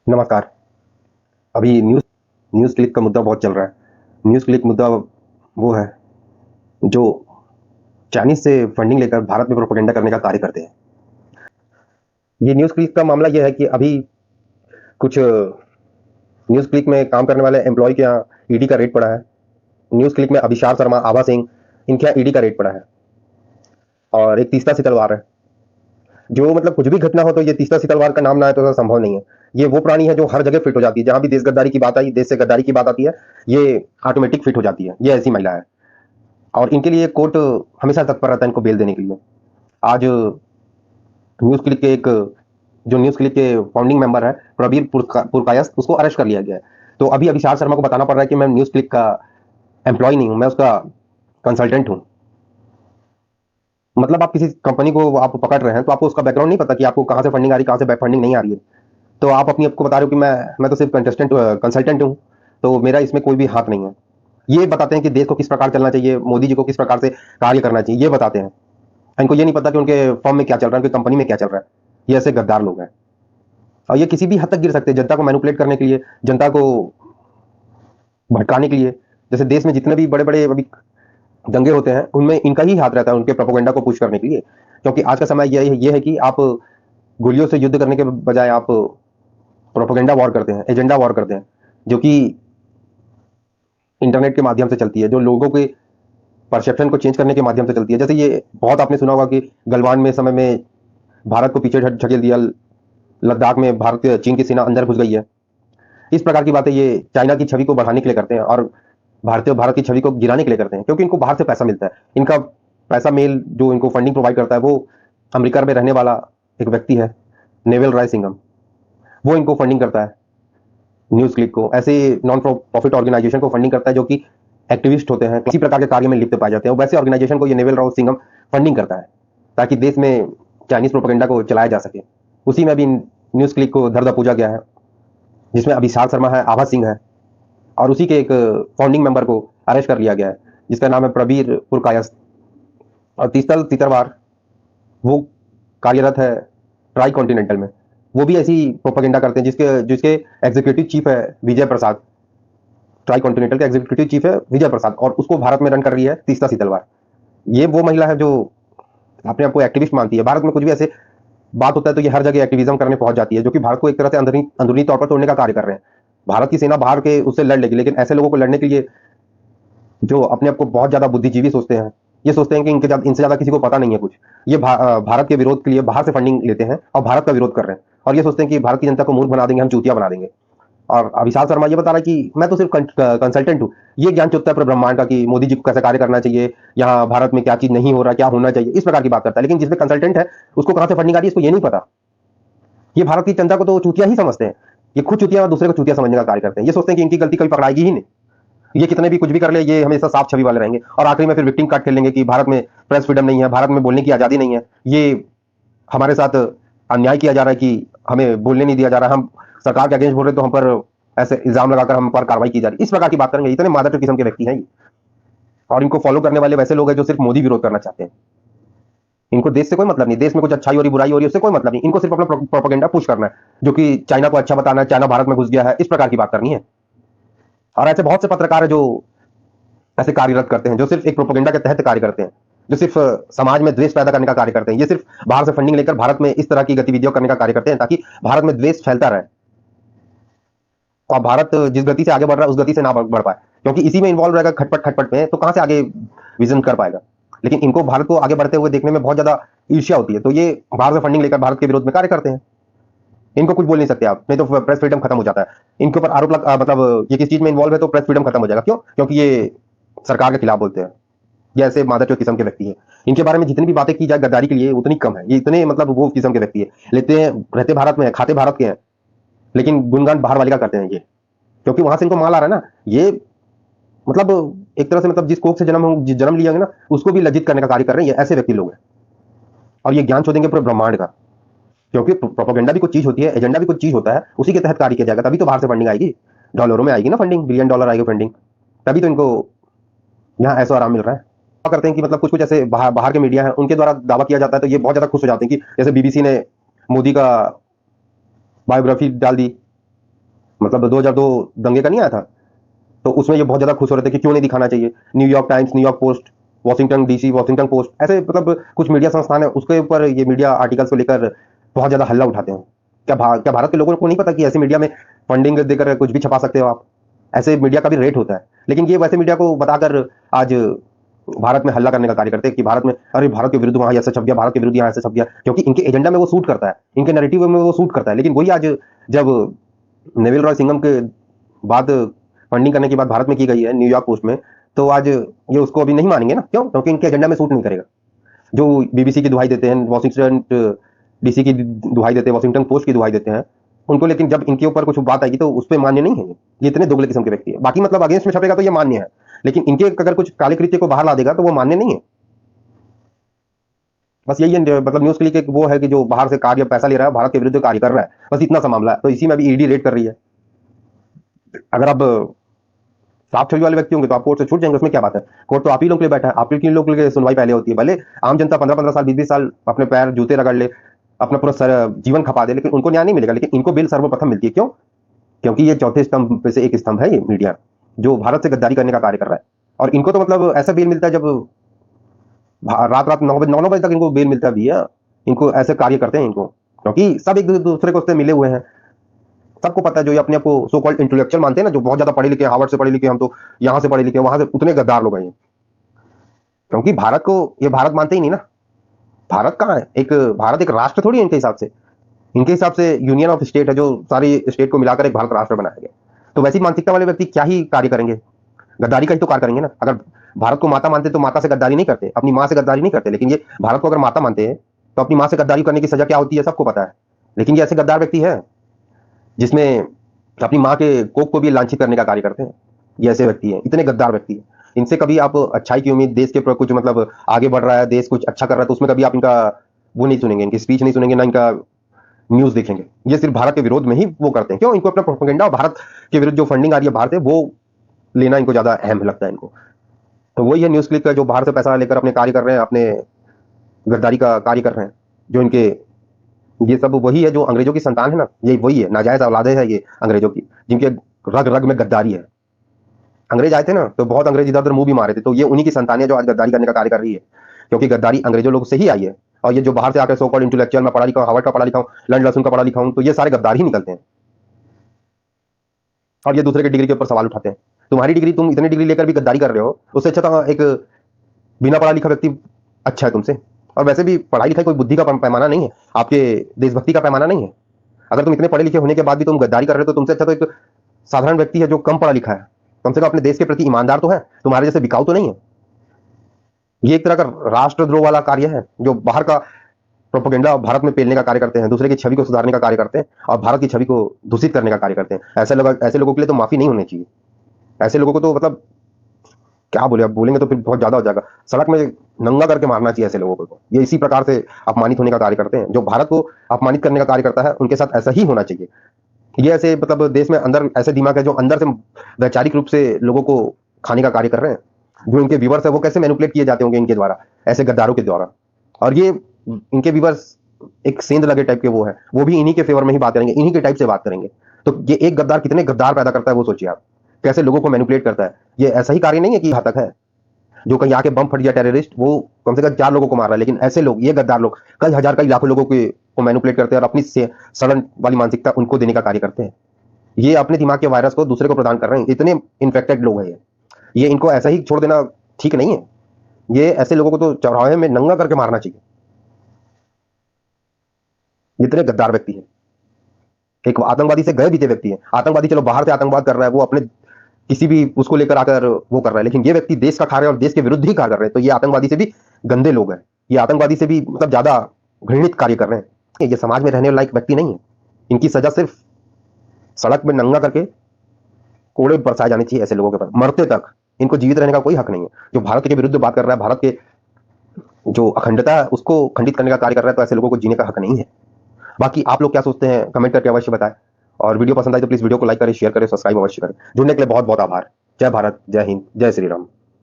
नमस्कार। अभी news click का मुद्दा बहुत चल रहा है। न्यूज़ क्लिक मुद्दा वो है जो चाइनीज़ से फंडिंग लेकर भारत में प्रोपेगेंडा करने का कार्य करते हैं। ये न्यूज़ क्लिक का मामला ये है कि अभी कुछ न्यूज़ क्लिक में काम करने वाले एम्प्लॉय के यहाँ ईडी का रेड पड़ा है। न्यूज़ क्लिक में अभिशार शर्मा, आभा सिंह, इनके यहाँ ईडी का रेड पड़ा है और एक तीसरा सितलवार है। जो मतलब कुछ भी घटना हो तो ये तीसरा सितलवार का नाम ना आए तो ऐसा संभव नहीं है। ये वो प्राणी है जो हर जगह फिट हो जाती है। जहाँ भी देश गद्दारी की बात आई, देश से गद्दारी की बात आती है, ये ऑटोमेटिक फिट हो जाती है। ये ऐसी महिला है और इनके लिए कोर्ट हमेशा तत्पर रहता है इनको बेल देने के लिए। आज न्यूज़ क्लिक के एक जो न्यूज़ क्लिक के फाउंडिंग मेंबर है प्रबीर पुरकायस्थ, उसको अरेस्ट कर लिया गया है। तो अभी अभिषार शर्मा को बताना पड़ रहा है कि मैं न्यूज़ क्लिक का एम्प्लॉय नहीं हूं, मैं उसका कंसल्टेंट हूं। मतलब आप किसी कंपनी को आप पकड़ रहे हैं तो आपको उसका बैकग्राउंड नहीं पता कि आपको कहां से फंडिंग आ रही है, कहां से फंडिंग नहीं आ रही है। तो आप अपनी आपको बता रहे हो कि मैं तो सिर्फ कंटेस्टेंट कंसल्टेंट हूं, तो मेरा इसमें कोई भी हाथ नहीं है। ये बताते हैं कि देश को किस प्रकार चलना चाहिए, मोदी जी को किस प्रकार से कार्य करना चाहिए, ये बताते हैं। इनको ये नहीं पता कि उनके फर्म में क्या चल रहा है, उनकी कंपनी में क्या चल रहा है। ये ऐसे गद्दार लोग हैं और ये किसी भी हद तक गिर सकते हैं जनता को मैनिपुलेट करने के लिए, जनता को भटकाने के लिए। जैसे देश में जितने भी बड़े बड़े अभी दंगे होते हैं उनमें इनका ही हाथ रहता है उनके प्रोपोगेंडा को पुश करने के लिए। क्योंकि आज का समय ये है कि आप गोलियों से युद्ध करने के बजाय आप प्रोपोगेंडा वॉर करते हैं, एजेंडा वॉर करते हैं, जो कि इंटरनेट के माध्यम से चलती है, जो लोगों के परसेप्शन को चेंज करने के माध्यम से चलती है। जैसे ये बहुत आपने सुना होगा कि गलवान में समय में भारत को पीछे ढकेल दिया, लद्दाख में भारत चीन की सेना अंदर घुस गई है। इस प्रकार की बातें ये चाइना की छवि को बढ़ाने के लिए करते हैं और भारत की छवि को गिराने के लिए करते हैं, क्योंकि इनको बाहर से पैसा मिलता है। इनका पैसा मेल जो इनको फंडिंग प्रोवाइड करता है वो अमेरिका में रहने वाला एक व्यक्ति है, नेवल राय सिंघम। वो इनको फंडिंग करता है, न्यूज़ क्लिक को, ऐसे नॉन प्रॉफिट ऑर्गेनाइजेशन को फंडिंग करता है जो कि एक्टिविस्ट होते हैं, किसी प्रकार के कार्य में लिप्त पाए जाते हैं। वैसे ऑर्गेनाइजेशन को ये नेवल राव सिंघम फंडिंग करता है ताकि देश में चाइनीज प्रोपेगेंडा को चलाया जा सके। उसी में अभी न्यूज़ क्लिक को धर दबोचा गया है, जिसमें अभिषाक शर्मा है, आभा सिंह है और उसी के एक फाउंडिंग मेंबर को अरेस्ट कर लिया गया है जिसका नाम है प्रबीर पुरकायस्थ। और तीसरा तीतरवार वो कार्यरत है ट्राई कॉन्टिनेंटल में। वो भी ऐसी प्रोपेगेंडा करते हैं जिसके जिसके एग्जीक्यूटिव चीफ है विजय प्रसाद। ट्राई कॉन्टिनेंटल का एग्जीक्यूटिव चीफ है विजय प्रसाद और उसको भारत में रन कर रही है तीसरा सी तलवार। ये वो महिला है जो अपने आप को एक्टिविस्ट मानती है। भारत में कुछ भी ऐसे बात होता है तो ये हर जगह एक्टिविज्म करने पहुंच जाती है, जो कि भारत को एक तरह से अंदरूनी तौर पर तोड़ने का कार्य कर रहे हैं। भारत की सेना बाहर के उससे लड़ लेगी, लेकिन ऐसे लोगों को लड़ने के लिए जो अपने आप को बहुत ज्यादा बुद्धिजीवी सोचते हैं, ये सोचते हैं कि इनसे ज्यादा किसी को पता नहीं है कुछ। ये भारत के विरोध के लिए बाहर से फंडिंग लेते हैं और भारत का विरोध कर रहे हैं और ये सोचते हैं कि भारत की जनता को मूर्ख बना देंगे, हम चूतिया बना देंगे। और अभिषाक शर्मा ये बता रहा है कि मैं तो सिर्फ कंसल्टेंट हूँ। ये ज्ञान चुकता है पूरे ब्रह्मांड का कि मोदी जी को कैसे कार्य करना चाहिए, यहाँ भारत में क्या चीज नहीं हो रहा, क्या होना चाहिए, इस प्रकार की बात करता है। लेकिन जिसमें कंसल्टेंट है उसको कहाँ से फंडिंग आ रही है इसको ये नहीं पता। ये भारत की जनता को तो चूतिया ही समझते हैं। ये खुद चूतिया और दूसरे को चूतिया समझने का कार्य करते हैं। ये सोचते हैं कि इनकी गलती कभी पकड़ाएगी ही नहीं, ये कितने भी कुछ भी कर ले, ये हमेशा साफ छवि वाले रहेंगे और आखिरी में फिर विक्टिम कार्ड खेल लेंगे कि भारत में प्रेस फ्रीडम नहीं है, भारत में बोलने की आजादी नहीं है, ये हमारे साथ अन्याय किया जा रहा है कि हमें बोलने नहीं दिया जा रहा, हम सरकार के अगेंस्ट बोल रहे तो हम पर ऐसे इल्जाम लगाकर हम पर कार्रवाई की जा रही है। इस प्रकार की बात करेंगे। इतने मादर किस्म के व्यक्ति हैं ये। और इनको फॉलो करने वाले वैसे लोग हैं जो सिर्फ मोदी विरोध करना चाहते हैं। इनको देश से कोई मतलब नहीं, देश में कुछ अच्छाई हो रही बुराई हो रही है उससे कोई मतलब नहीं। इनको सिर्फ अपना प्रोपेगेंडा पुश करना है, जो कि चाइना को अच्छा बताना है, चाइना भारत में घुस गया है, इस प्रकार की बात करनी है। और ऐसे बहुत से पत्रकार है जो ऐसे कार्यरत करते हैं, जो सिर्फ एक प्रोपेगेंडा के तहत कार्य करते हैं, जो सिर्फ समाज में द्वेष पैदा करने का कार्य करते हैं। ये सिर्फ बाहर से फंडिंग लेकर भारत में इस तरह की गतिविधियों करने का कार्य करते हैं ताकि भारत में द्वेष फैलता रहे और भारत जिस गति से आगे बढ़ रहा है उस गति से ना बढ़ पाए, क्योंकि इसी में इन्वॉल्व रहेगा खटपट खटपट में, तो कहां से आगे विजन कर पाएगा। लेकिन इनको भारत को आगे बढ़ते हुए देखने में बहुत ज्यादा ईर्ष्या होती है, तो ये बाहर से फंडिंग लेकर भारत के विरोध में कार्य करते हैं। इनको कुछ बोल नहीं सकते आप, नहीं तो प्रेस फ्रीडम खत्म हो जाता है। इनके ऊपर आरोप मतलब ये किस चीज में इन्वॉल्व है तो प्रेस फ्रीडम खत्म हो जाएगा। क्यों? क्योंकि ये सरकार के खिलाफ बोलते हैं। ये ऐसे मादर किस्म के व्यक्ति है। इनके बारे में जितनी भी बातें की जाए गद्दारी के लिए उतनी कम है। ये इतने मतलब वो किस्म के व्यक्ति है, लेते हैं रहते भारत में, खाते भारत के हैं, लेकिन गुणगान बाहर वाले का करते हैं ये, क्योंकि वहां से इनको माल आ रहा है ना। ये मतलब एक तरह से मतलब जिस कोख से जन्म लिया ना उसको भी लज्जित करने का कार्य कर रहे हैं। ये ऐसे व्यक्ति लोग हैं और ये ज्ञान छोड़ेंगे पूरे ब्रह्मांड का, क्योंकि प्रोपेगेंडा भी कुछ चीज होती है, एजेंडा भी कुछ चीज होता है, उसी के तहत कार्य किया जाएगा। तभी तो बाहर से फंडिंग आएगी, डॉलरों में आएगी ना फंडिंग, बिलियन डॉलर आएगी फंडिंग, तभी तो इनको यहाँ ऐसा आराम मिल रहा है। क्या करते हैं कि मतलब कुछ कुछ ऐसे बाहर के मीडिया है उनके द्वारा दावा किया जाता है तो ये बहुत ज्यादा खुश हो जाते हैं कि जैसे बीबीसी ने मोदी का बायोग्राफी डाल दी, मतलब 2002 दंगे का नहीं आया था, तो उसमें ये बहुत ज्यादा खुश हो रहे थे कि क्यों नहीं दिखाना चाहिए। New York times, New York post, Washington DC, Washington post, ऐसे मतलब कुछ मीडिया संस्थान है, उसके ऊपर ये मीडिया आर्टिकल्स को लेकर बहुत ज्यादा हल्ला उठाते हैं। क्या भारत के लोगों को नहीं पता कि ऐसे मीडिया में फंडिंग देकर कुछ भी छपा सकते हो आप? ऐसे मीडिया का भी रेट होता है, लेकिन ये वैसे मीडिया को बताकर आज भारत में हल्ला करने का कार्य करते हैं कि भारत में, अरे भारत के विरुद्ध वहां ऐसा छप गया, भारत के विरुद्ध यहाँ ऐसा छप गया, क्योंकि इनके एजेंडा में वो सूट करता है, इनके नैरेटिव में वो सूट करता है। लेकिन वही आज जब नेविल रॉय सिंघम के बाद फंडिंग करने की बात भारत में की गई है न्यूयॉर्क पोस्ट में, तो आज ये उसको अभी नहीं मानेंगे ना। क्यों? क्योंकि इनके एजेंडा में सूट नहीं करेगा। जो बीबीसी की दुहाई देते हैं, वॉशिंगटन डीसी की दुहाई देते हैं, वॉशिंगटन पोस्ट की दुहाई देते हैं उनको, लेकिन जब इनके ऊपर कुछ बात आएगी तो उस पर मान्य नहीं है। ये इतने दोगले किस्म के व्यक्ति है। बाकी मतलब अगेंस्ट में छपेगा तो ये मान्य है, लेकिन इनके अगर कुछ काले कृत्य को बाहर ला देगा तो वो मान्य नहीं है। बस यही है, मतलब न्यूज क्लिक एक वो है कि जो बाहर से कार्य पैसा ले रहा है, भारत के विरुद्ध कार्य कर रहा है, बस इतना सा मामला है। तो इसी में अभी ईडी रेड कर रही है। अगर आप साफ छवि वाले व्यक्ति होंगे तो आप कोर्ट से छूट जाएंगे, उसमें क्या बात है? कोर्ट तो आप ही लोग के लिए बैठा है, आप ही लोग के लिए सुनवाई पहले होती है। भले आम जनता 15-15 साल, 20-20 साल अपने पैर जूते रगड़ ले, अपना पूरा जीवन खपा दे, लेकिन उनको न्याय नहीं मिलेगा। लेकिन इनको बेल सर्वप्रथम मिलती है। क्यों? क्योंकि ये चौथे स्तंभ में से एक स्तंभ है, ये मीडिया जो भारत से गद्दारी करने का कार्य कर रहा है। और इनको तो मतलब ऐसा बेल मिलता है जब रात रात 9 बजे तक इनको बेल मिलता है भैया। इनको ऐसे कार्य करते हैं इनको, क्योंकि सब एक दूसरे को उससे मिले हुए हैं। सबको पता है, जो ये अपने आप को सो कॉल्ड इंटेलेक्चुअल मानते हैं ना, जो बहुत ज्यादा पढ़े लिखे, हार्वर्ड से पढ़े लिखे, हम तो यहाँ से पढ़े लिखे, वहां से, उतने गद्दार लोग हैं। क्योंकि भारत को ये भारत मानते ही नहीं ना। भारत कहाँ है? भारत एक राष्ट्र थोड़ी है इनके हिसाब से। इनके हिसाब से यूनियन ऑफ स्टेट है, जो सारी स्टेट को मिलाकर एक भारत राष्ट्र बनाया गया। तो वैसी मानसिकता वाले व्यक्ति क्या ही कार्य करेंगे? गद्दारी का ही तो कार्य करेंगे ना। अगर भारत को माता मानते तो माता से गद्दारी नहीं करते, अपनी माँ से गद्दारी नहीं करते। लेकिन ये भारत को अगर माता मानते हैं तो अपनी माँ से गद्दारी करने की सजा क्या होती है सबको पता है। लेकिन ये ऐसे गद्दार व्यक्ति है जिसमें अपनी माँ के कोख को भी लांछित करने का कार्य करते हैं। ये ऐसे व्यक्ति हैं, इतने गद्दार व्यक्ति हैं। इनसे कभी आप अच्छाई की उम्मीद, देश के कुछ मतलब आगे बढ़ रहा है, देश कुछ अच्छा कर रहा है, तो उसमें कभी आप इनका वो नहीं सुनेंगे, इनकी स्पीच नहीं सुनेंगे, ना इनका न्यूज देखेंगे। ये सिर्फ भारत के विरोध में ही वो करते हैं। क्यों? इनको अपना प्रोपेगेंडा, भारत के विरुद्ध जो फंडिंग आ रही है बाहर से, वो लेना इनको ज्यादा अहम लगता है इनको। तो वही है न्यूज क्लिक का, जो बाहर से पैसा लेकर अपने कार्य कर रहे हैं, अपने गद्दारी का कार्य कर रहे हैं। जो इनके ये सब वही है जो अंग्रेजों की संतान है ना, ये वही है, नाजायज औलादे है ये अंग्रेजों की, जिनके रग रग में गद्दारी है। अंग्रेज आए थे ना, तो बहुत अंग्रेज इधर उधर मुंह भी मारे थे, तो ये उन्हीं की संतान है जो आज गद्दारी करने का कार्य कर रही है। क्योंकि गद्दारी अंग्रेजों लोग से ही आई है। और ये जो बाहर से आकर सो कॉल्ड इंटेलेक्चुअल, मैं पढ़ा लिखा हूं, हार्वर्ड का पढ़ा लिखा हूं, लंड लहसुन का पढ़ा लिखा हूं, तो ये सारे गद्दार ही निकलते हैं। और ये दूसरे की डिग्री के ऊपर सवाल उठाते हैं। तुम्हारी डिग्री, तुम इतनी डिग्री लेकर भी गद्दारी कर रहे हो, उससे अच्छा तो एक बिना पढ़ा लिखा व्यक्ति अच्छा है तुमसे। और वैसे भी पढ़ाई लिखाई कोई बुद्धि का पैमाना नहीं है, आपके देशभक्ति का पैमाना नहीं है। अगर तुम इतने पढ़े लिखे होने के बाद भी तुम गद्दारी कर रहे हो, तो तुमसे अच्छा तो एक साधारण व्यक्ति है जो कम पढ़ा लिखा है, कम से कम अपने देश के प्रति ईमानदार तो है, तुम्हारे जैसे बिकाऊ तो नहीं है। ये एक तरह का राष्ट्रद्रोह वाला कार्य है, जो बाहर का प्रोपेगेंडा भारत में पेलने का कार्य करते हैं, दूसरे की छवि को सुधारने का कार्य करते हैं, और भारत की छवि को दूषित करने का कार्य करते हैं। ऐसे लोगों के लिए तो माफी नहीं होनी चाहिए। ऐसे लोगों को तो मतलब क्या बोले, अब बोलेंगे तो फिर बहुत ज्यादा हो जाएगा। सड़क में नंगा करके मारना चाहिए ऐसे लोगों को। ये इसी प्रकार से अपमानित होने का कार्य करते हैं। जो भारत को अपमानित करने का कार्य करता है, उनके साथ ऐसा ही होना चाहिए। ये ऐसे मतलब देश में अंदर ऐसे दिमाग है जो अंदर से वैचारिक रूप से लोगों को खाने का कार्य कर रहे हैं। जो इनके व्यूवर्स है वो कैसे मैनिपुलेट किए जाते होंगे इनके द्वारा, ऐसे गद्दारों के द्वारा। और ये इनके व्यूवर्स एक सेंध लगे टाइप के वो है, वो भी इन्हीं के फेवर में ही बात करेंगे, इन्हीं के टाइप से बात करेंगे। तो ये एक गद्दार कितने गद्दार पैदा करता है वो सोचिए आप, कैसे लोगों को मैनिपुलेट करता है। ये ऐसा ही कार्य नहीं है कि घातक है, जो कहीं आके बम फट गया टेररिस्ट, वो कम से कम 4 लोगों को मार रहा है। लेकिन ऐसे लोग, ये गद्दार लोग, कई हजार कई लाखों लोगों को मैनिपुलेट करते हैं और अपनी सड़न वाली मानसिकता उनको देने का कार्य करते हैं। ये अपने दिमाग के वायरस को दूसरे को प्रदान कर रहे हैं। इतने इन्फेक्टेड लोग हैं ये इनको ऐसा ही छोड़ देना ठीक नहीं है। ये ऐसे लोगों को तो चौराहे में नंगा करके मारना चाहिए। इतने गद्दार व्यक्ति है। एक आतंकवादी से गए बीते व्यक्ति है। आतंकवादी चलो बाहर से आतंकवाद कर रहा है, वो अपने किसी भी उसको लेकर आकर वो कर रहा है, लेकिन ये व्यक्ति देश का खा रहे हैं और देश के विरुद्ध ही कार्य कर रहे हैं। तो ये आतंकवादी से भी गंदे लोग हैं। ये आतंकवादी से भी मतलब ज्यादा घृणित कार्य कर रहे हैं। ये समाज में रहने लायक व्यक्ति नहीं है। इनकी सजा सिर्फ सड़क में नंगा करके कोड़े बरसाए जाने चाहिए ऐसे लोगों के पास, मरते तक। इनको जीवित रहने का कोई हक नहीं है। जो भारत के विरुद्ध बात कर रहा है, भारत के जो अखंडता है उसको खंडित करने का कार्य कर रहा है, तो ऐसे लोगों को जीने का हक नहीं है। बाकी आप लोग क्या सोचते हैं कमेंट करके अवश्य बताएं। और वीडियो पसंद आए तो प्लीज वीडियो को लाइक करें, शेयर करें, सब्सक्राइब अवश्य करें। जुड़ने के लिए बहुत बहुत आभार। जय भारत, जय हिंद, जय श्री राम।